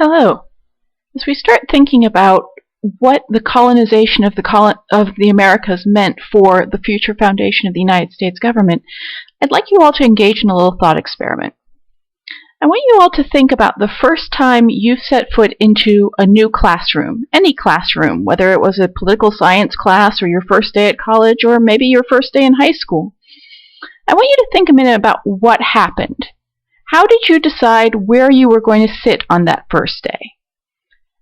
Hello. As we start thinking about what the colonization of the Americas meant for the future foundation of the United States government, I'd like you all to engage in a little thought experiment. I want you all to think about the first time you set foot into a new classroom, any classroom, whether it was a political science class or your first day at college or maybe your first day in high school. I want you to think a minute about what happened. How did you decide where you were going to sit on that first day?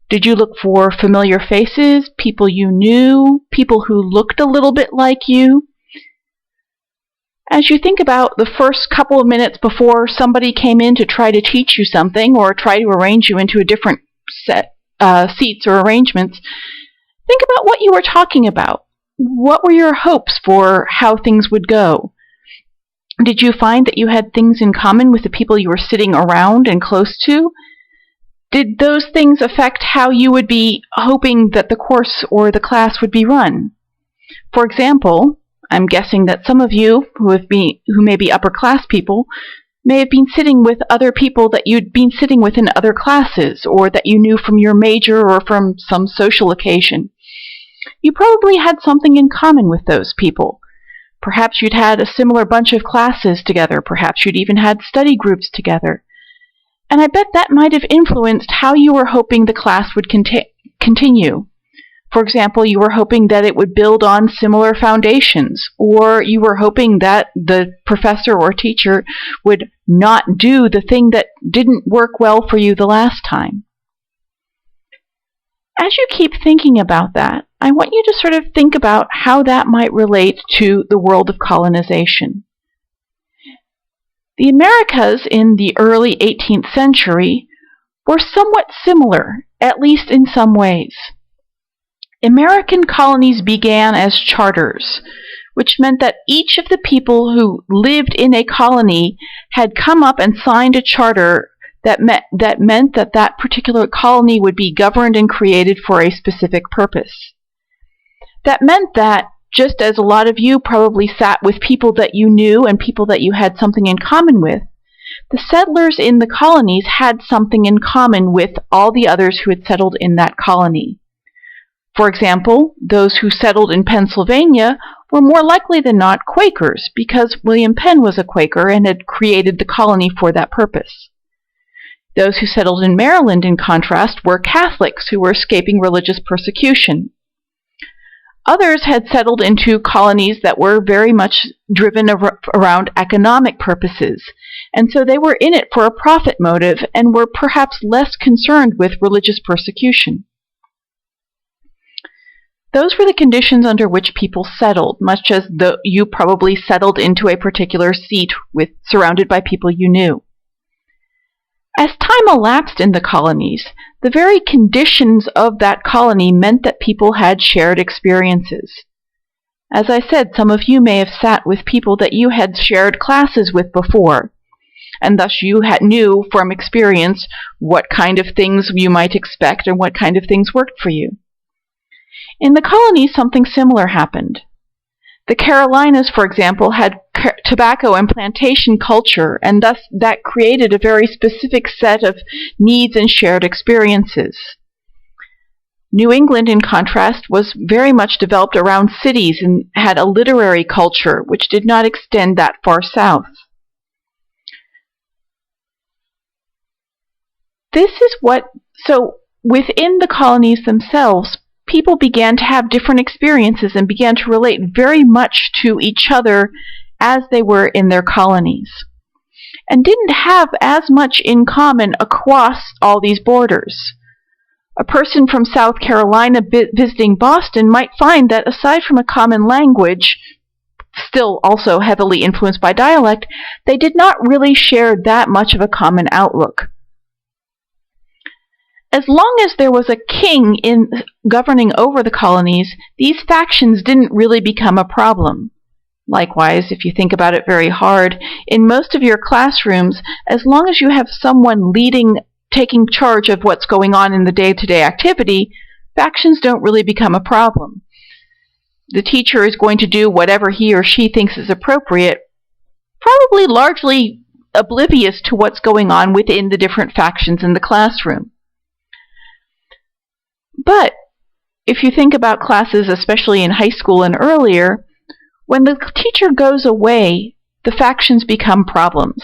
Did you look for familiar faces, people you knew, people who looked a little bit like you? As you think about the first couple of minutes before somebody came in to try to teach you something or try to arrange you into a different set seats or arrangements, think about what you were talking about. What were your hopes for how things would go? Did you find that you had things in common with the people you were sitting around and close to? Did those things affect how you would be hoping that the course or the class would be run? For example, I'm guessing that some of you who may be upper class people may have been sitting with other people that you'd been sitting with in other classes or that you knew from your major or from some social occasion. You probably had something in common with those people. Perhaps you'd had a similar bunch of classes together. Perhaps you'd even had study groups together. And I bet that might have influenced how you were hoping the class would continue. For example, you were hoping that it would build on similar foundations, or you were hoping that the professor or teacher would not do the thing that didn't work well for you the last time. As you keep thinking about that, I want you to sort of think about how that might relate to the world of colonization. The Americas in the early 18th century were somewhat similar, at least in some ways. American colonies began as charters, which meant that each of the people who lived in a colony had come up and signed a charter that meant that that particular colony would be governed and created for a specific purpose. That meant that just as a lot of you probably sat with people that you knew and people that you had something in common with, the settlers in the colonies had something in common with all the others who had settled in that colony. For example, those who settled in Pennsylvania were more likely than not Quakers because William Penn was a Quaker and had created the colony for that purpose. Those who settled in Maryland, in contrast, were Catholics who were escaping religious persecution. Others had settled into colonies that were very much driven around economic purposes, and so they were in it for a profit motive and were perhaps less concerned with religious persecution. Those were the conditions under which people settled, much as you probably settled into a particular seat surrounded by people you knew. As time elapsed in the colonies, the very conditions of that colony meant that people had shared experiences. As I said, some of you may have sat with people that you had shared classes with before, and thus you knew from experience what kind of things you might expect and what kind of things worked for you. In the colonies, something similar happened. The Carolinas, for example, had tobacco and plantation culture, and thus that created a very specific set of needs and shared experiences. New England, in contrast, was very much developed around cities and had a literary culture which did not extend that far south. So within the colonies themselves, people began to have different experiences and began to relate very much to each other as they were in their colonies, and didn't have as much in common across all these borders. A person from South Carolina visiting Boston might find that aside from a common language, still also heavily influenced by dialect, they did not really share that much of a common outlook. As long as there was a king governing over the colonies, these factions didn't really become a problem. Likewise, if you think about it very hard, in most of your classrooms, as long as you have someone taking charge of what's going on in the day-to-day activity, factions don't really become a problem. The teacher is going to do whatever he or she thinks is appropriate, probably largely oblivious to what's going on within the different factions in the classroom. But if you think about classes, especially in high school and earlier, when the teacher goes away, the factions become problems.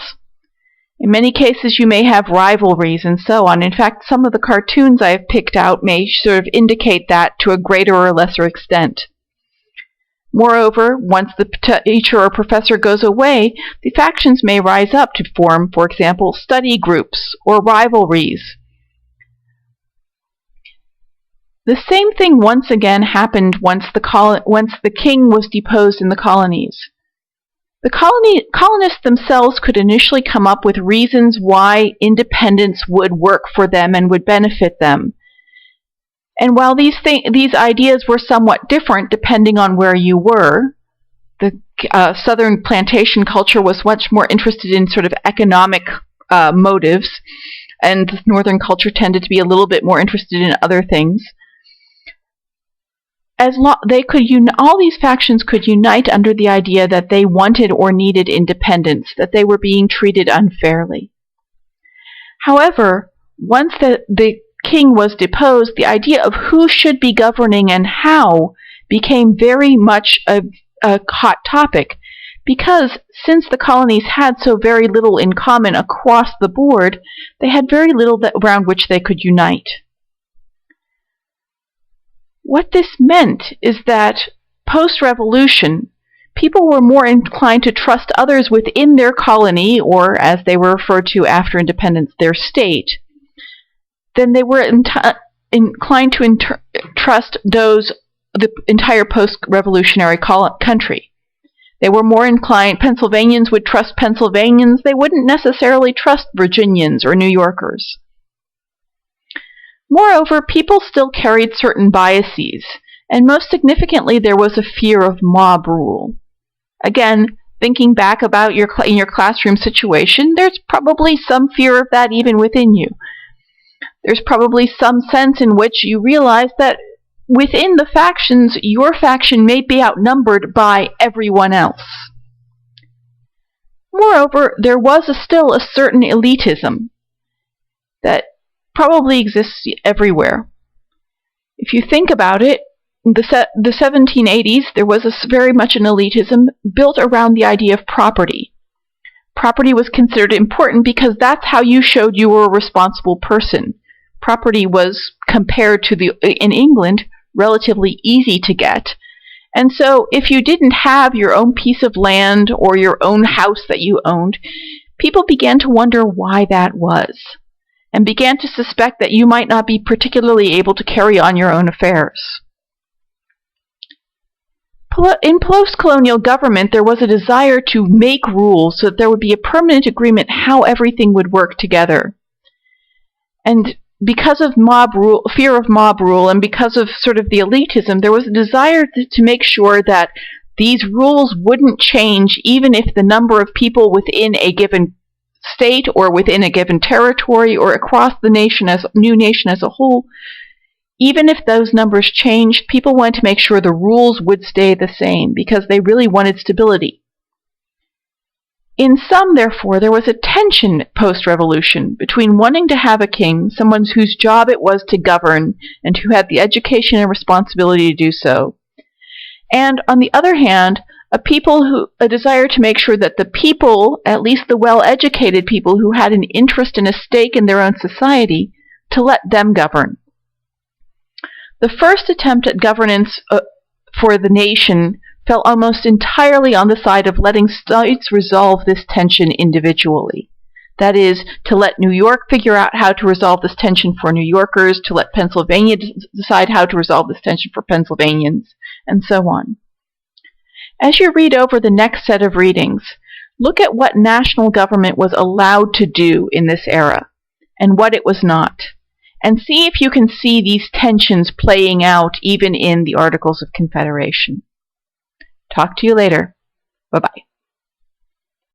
In many cases, you may have rivalries and so on. In fact, some of the cartoons I have picked out may sort of indicate that to a greater or lesser extent. Moreover, once the teacher or professor goes away, the factions may rise up to form, for example, study groups or rivalries. The same thing once again happened once the king was deposed in the colonies. The colonists themselves could initially come up with reasons why independence would work for them and would benefit them. And while these ideas were somewhat different depending on where you were, the southern plantation culture was much more interested in sort of economic motives, and the northern culture tended to be a little bit more interested in other things. All these factions could unite under the idea that they wanted or needed independence, that they were being treated unfairly. However, once the king was deposed, the idea of who should be governing and how became very much a hot topic, because since the colonies had so very little in common across the board, they had very little around which they could unite. What this meant is that post-revolution, people were more inclined to trust others within their colony, or as they were referred to after independence, their state, than they were inclined to trust the entire post-revolutionary country. They were more inclined, Pennsylvanians would trust Pennsylvanians, they wouldn't necessarily trust Virginians or New Yorkers. Moreover, people still carried certain biases, and most significantly there was a fear of mob rule. Again, thinking back about in your classroom situation, there's probably some fear of that even within you. There's probably some sense in which you realize that within the factions, your faction may be outnumbered by everyone else. Moreover, there was still a certain elitism that probably exists everywhere. If you think about it, in the 1780s, there was very much an elitism built around the idea of property. Property was considered important because that's how you showed you were a responsible person. Property was, compared to in England, relatively easy to get. And so if you didn't have your own piece of land or your own house that you owned, people began to wonder why that was, and began to suspect that you might not be particularly able to carry on your own affairs. In post-colonial government, there was a desire to make rules so that there would be a permanent agreement how everything would work together. And because of fear of mob rule, and because of sort of the elitism, there was a desire to make sure that these rules wouldn't change even if the number of people within a given state or within a given territory or across the new nation as a whole, even if those numbers changed, people wanted to make sure the rules would stay the same because they really wanted stability. In sum, therefore, there was a tension post-revolution between wanting to have a king, someone whose job it was to govern and who had the education and responsibility to do so, and on the other hand, a desire to make sure that the people, at least the well-educated people who had an interest and a stake in their own society, to let them govern. The first attempt at governance for the nation fell almost entirely on the side of letting states resolve this tension individually. That is, to let New York figure out how to resolve this tension for New Yorkers, to let Pennsylvania decide how to resolve this tension for Pennsylvanians, and so on. As you read over the next set of readings, look at what national government was allowed to do in this era, and what it was not, and see if you can see these tensions playing out even in the Articles of Confederation. Talk to you later. Bye-bye.